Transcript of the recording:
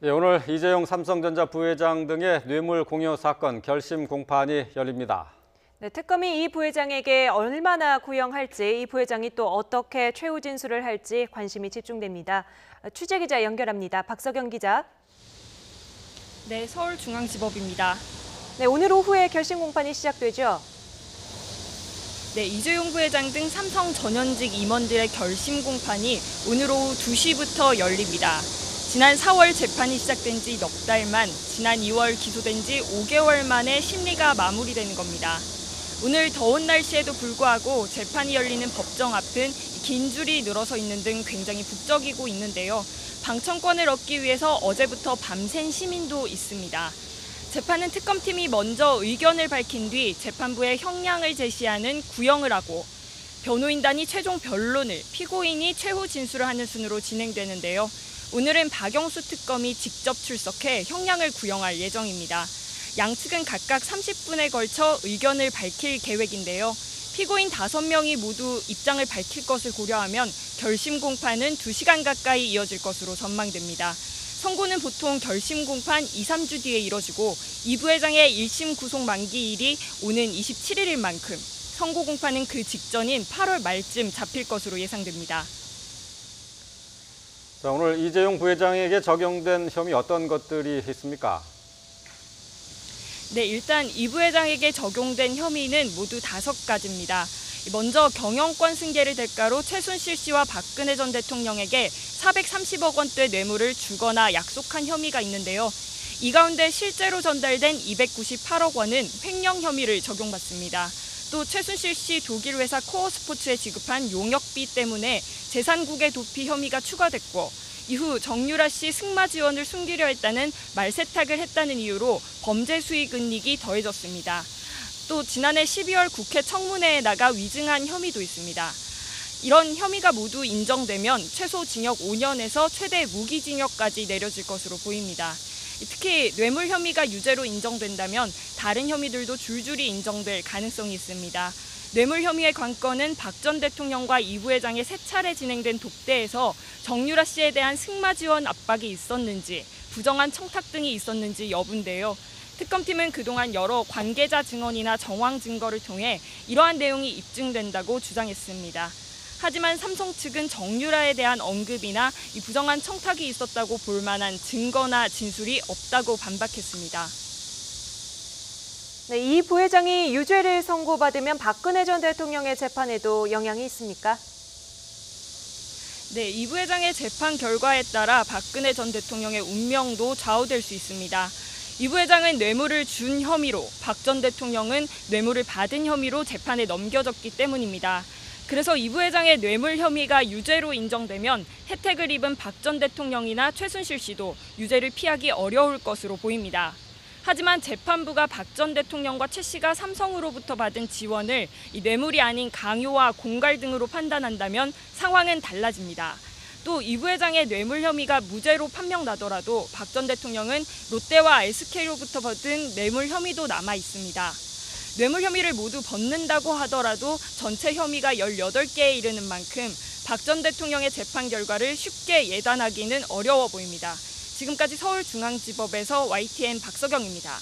예, 오늘 이재용 삼성전자 부회장 등의 뇌물 공여 사건 결심 공판이 열립니다. 네, 특검이 이 부회장에게 얼마나 구형할지, 이 부회장이 또 어떻게 최후 진술을 할지 관심이 집중됩니다. 취재기자 연결합니다. 박석영 기자. 네, 서울중앙지법입니다. 네, 오늘 오후에 결심 공판이 시작되죠. 네, 이재용 부회장 등 삼성 전현직 임원들의 결심 공판이 오늘 오후 2시부터 열립니다. 지난 4월 재판이 시작된 지 넉 달 만, 지난 2월 기소된 지 5개월 만에 심리가 마무리되는 겁니다. 오늘 더운 날씨에도 불구하고 재판이 열리는 법정 앞은 긴 줄이 늘어서 있는 등 굉장히 북적이고 있는데요. 방청권을 얻기 위해서 어제부터 밤샌 시민도 있습니다. 재판은 특검팀이 먼저 의견을 밝힌 뒤 재판부에 형량을 제시하는 구형을 하고 변호인단이 최종 변론을, 피고인이 최후 진술을 하는 순으로 진행되는데요. 오늘은 박영수 특검이 직접 출석해 형량을 구형할 예정입니다. 양측은 각각 30분에 걸쳐 의견을 밝힐 계획인데요. 피고인 5명이 모두 입장을 밝힐 것을 고려하면 결심 공판은 2시간 가까이 이어질 것으로 전망됩니다. 선고는 보통 결심 공판 2, 3주 뒤에 이뤄지고 이 부회장의 1심 구속 만기일이 오는 27일인 만큼 선고 공판은 그 직전인 8월 말쯤 잡힐 것으로 예상됩니다. 자, 오늘 이재용 부회장에게 적용된 혐의 어떤 것들이 있습니까? 네, 일단 이 부회장에게 적용된 혐의는 모두 5가지입니다. 먼저 경영권 승계를 대가로 최순실 씨와 박근혜 전 대통령에게 430억 원대 뇌물을 주거나 약속한 혐의가 있는데요. 이 가운데 실제로 전달된 298억 원은 횡령 혐의를 적용받습니다. 또 최순실 씨 독일 회사 코어스포츠에 지급한 용역비 때문에 재산국의 도피 혐의가 추가됐고 이후 정유라 씨 승마 지원을 숨기려 했다는 말세탁을 했다는 이유로 범죄 수익 은닉이 더해졌습니다. 또 지난해 12월 국회 청문회에 나가 위증한 혐의도 있습니다. 이런 혐의가 모두 인정되면 최소 징역 5년에서 최대 무기징역까지 내려질 것으로 보입니다. 특히 뇌물 혐의가 유죄로 인정된다면 다른 혐의들도 줄줄이 인정될 가능성이 있습니다. 뇌물 혐의의 관건은 박 전 대통령과 이 부회장의 3차례 진행된 독대에서 정유라 씨에 대한 승마 지원 압박이 있었는지, 부정한 청탁 등이 있었는지 여부인데요. 특검팀은 그동안 여러 관계자 증언이나 정황 증거를 통해 이러한 내용이 입증된다고 주장했습니다. 하지만 삼성 측은 정유라에 대한 언급이나 이 부정한 청탁이 있었다고 볼 만한 증거나 진술이 없다고 반박했습니다. 네, 이 부회장이 유죄를 선고받으면 박근혜 전 대통령의 재판에도 영향이 있습니까? 네, 이 부회장의 재판 결과에 따라 박근혜 전 대통령의 운명도 좌우될 수 있습니다. 이 부회장은 뇌물을 준 혐의로, 박 전 대통령은 뇌물을 받은 혐의로 재판에 넘겨졌기 때문입니다. 그래서 이 부회장의 뇌물 혐의가 유죄로 인정되면 혜택을 입은 박 전 대통령이나 최순실 씨도 유죄를 피하기 어려울 것으로 보입니다. 하지만 재판부가 박 전 대통령과 최 씨가 삼성으로부터 받은 지원을 이 뇌물이 아닌 강요와 공갈 등으로 판단한다면 상황은 달라집니다. 또 이 부회장의 뇌물 혐의가 무죄로 판명나더라도 박 전 대통령은 롯데와 SK로부터 받은 뇌물 혐의도 남아 있습니다. 뇌물 혐의를 모두 벗는다고 하더라도 전체 혐의가 18개에 이르는 만큼 박 전 대통령의 재판 결과를 쉽게 예단하기는 어려워 보입니다. 지금까지 서울중앙지법에서 YTN 박석영입니다.